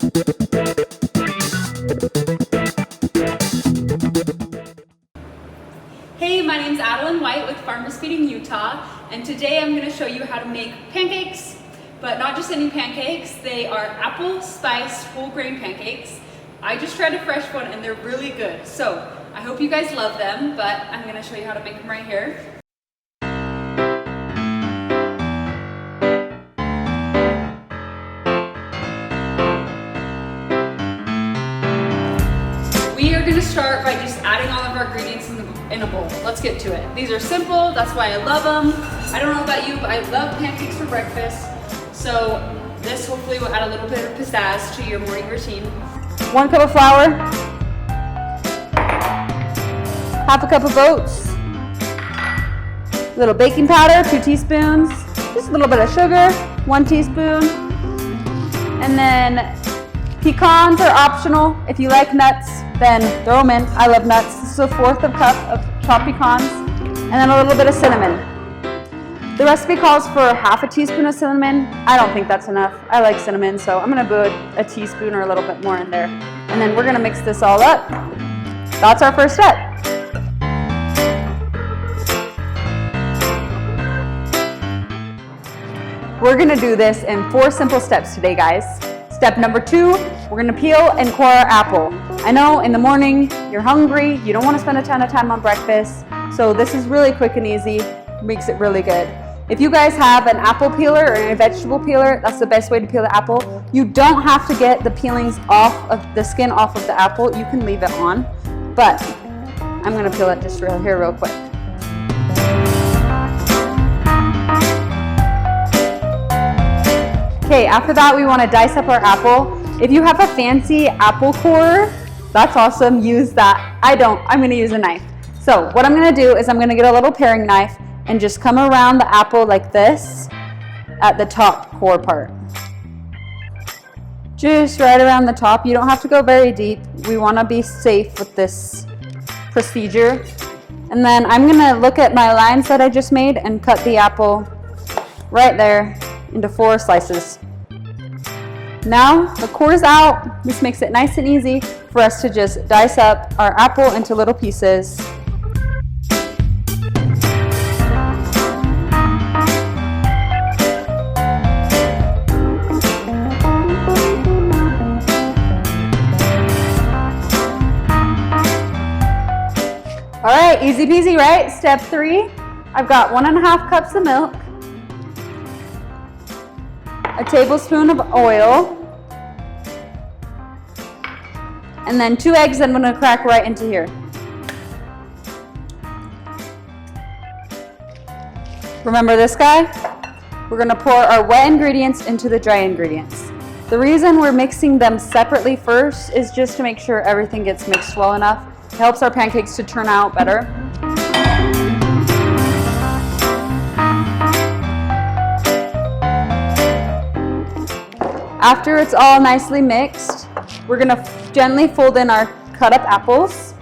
Hey, my name's Adeline White with Farmers Feeding Utah, and today I'm going to show you how to make pancakes, but not just any pancakes. They are apple spiced whole grain pancakes. I just tried a fresh one and they're really good. So I hope you guys love them, but I'm going to show you how to make them right here. We are going to start by just adding all of our ingredients in a bowl. Let's get to it. These are simple, that's why I love them. I don't know about you, but I love pancakes for breakfast. So this hopefully will add a little bit of pizzazz to your morning routine. 1 cup of flour, half a cup of oats, a little baking powder, 2 teaspoons, just a little bit of sugar, 1 teaspoon, and then pecans are optional. If you like nuts, then throw them in. I love nuts. This is 1/4 cup of chopped pecans, and then a little bit of cinnamon. The recipe calls for half a teaspoon of cinnamon. I don't think that's enough. I like cinnamon, so I'm gonna put a teaspoon or a little bit more in there. And then we're gonna mix this all up. That's our first step. We're gonna do this in 4 simple steps today, guys. Step number 2, we're gonna peel and core our apple. I know in the morning, you're hungry, you don't wanna spend a ton of time on breakfast, so this is really quick and easy, makes it really good. If you guys have an apple peeler or a vegetable peeler, that's the best way to peel the apple. You don't have to get the peelings off of the skin off of the apple, you can leave it on, but I'm gonna peel it just here real quick. Okay, after that we want to dice up our apple. If you have a fancy apple corer, that's awesome, use that. I don't, I'm going to use a knife. So what I'm going to do is I'm going to get a little paring knife and just come around the apple like this at the top core part. Just right around the top. You don't have to go very deep. We want to be safe with this procedure. And then I'm going to look at my lines that I just made and cut the apple right there into 4 slices. Now the core is out. This makes it nice and easy for us to just dice up our apple into little pieces. All right, easy peasy, right? Step 3, I've got 1.5 cups of milk, a tablespoon of oil, and then 2 eggs I'm going to crack right into here. Remember this guy? We're going to pour our wet ingredients into the dry ingredients. The reason we're mixing them separately first is just to make sure everything gets mixed well enough. It helps our pancakes to turn out better. After it's all nicely mixed, we're going to gently fold in our cut up apples.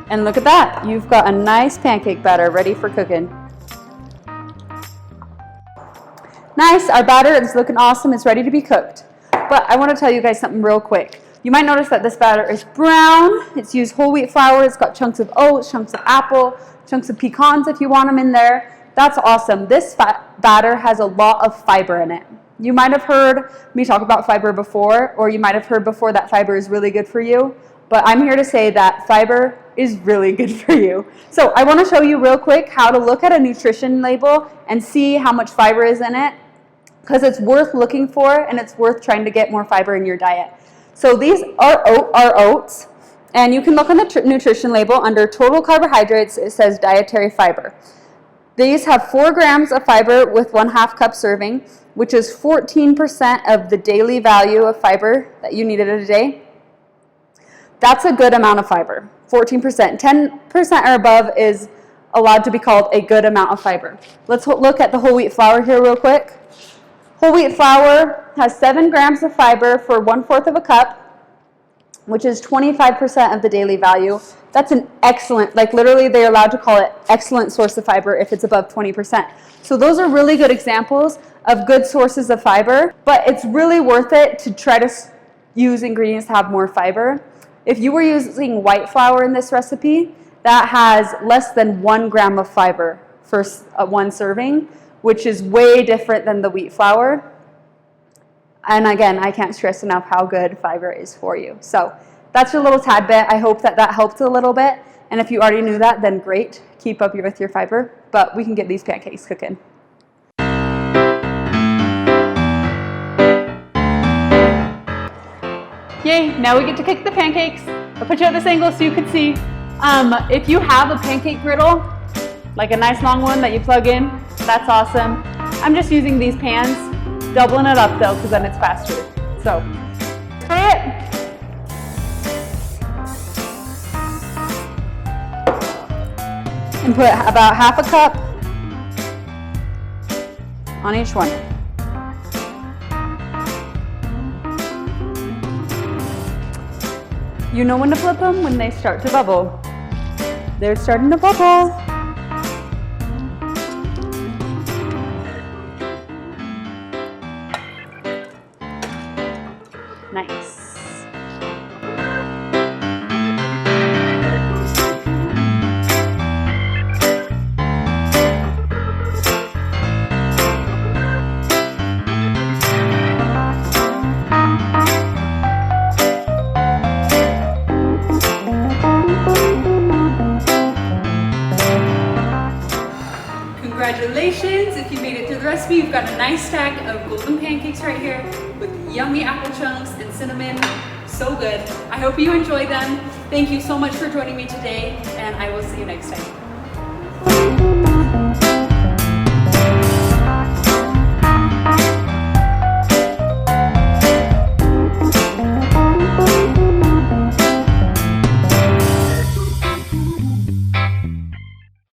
And look at that, you've got a nice pancake batter ready for cooking. Nice, our batter is looking awesome, it's ready to be cooked. But I want to tell you guys something real quick. You might notice that this batter is brown. It's used whole wheat flour, it's got chunks of oats, chunks of apple, chunks of pecans if you want them in there. That's awesome. This batter has a lot of fiber in it. You might have heard me talk about fiber before, or you might have heard before that fiber is really good for you, but I'm here to say that fiber is really good for you. So I want to show you real quick how to look at a nutrition label and see how much fiber is in it, because it's worth looking for and it's worth trying to get more fiber in your diet. So these are oats, and you can look on the nutrition label under total carbohydrates. It says dietary fiber. These have 4 grams of fiber with 1/2 cup serving, which is 14% of the daily value of fiber that you need in a day. That's a good amount of fiber, 14%. 10% or above is allowed to be called a good amount of fiber. Let's look at the whole wheat flour here real quick. Whole wheat flour has 7 grams of fiber for 1/4 of a cup, which is 25% of the daily value. That's an excellent, like literally they're allowed to call it excellent source of fiber if it's above 20%. So those are really good examples of good sources of fiber, but it's really worth it to try to use ingredients to have more fiber. If you were using white flour in this recipe, that has less than 1 gram of fiber for one serving, which is way different than the wheat flour. And again, I can't stress enough how good fiber is for you. So that's your little tad bit. I hope that that helped a little bit. And if you already knew that, then great. Keep up with your fiber. But we can get these pancakes cooking. Yay, now we get to cook the pancakes. I'll put you at this angle so you can see. If you have a pancake griddle, like a nice long one that you plug in, that's awesome. I'm just using these pans, doubling it up though, because then it's faster. So, try it. And put about half a cup on each one. You know when to flip them? When they start to bubble. They're starting to bubble. Nice. Congratulations, if you made it through the recipe, you've got a nice stack of golden pancakes right here with yummy apple chunks and cinnamon. So good. I hope you enjoyed them. Thank you so much for joining me today, and I will see you next time.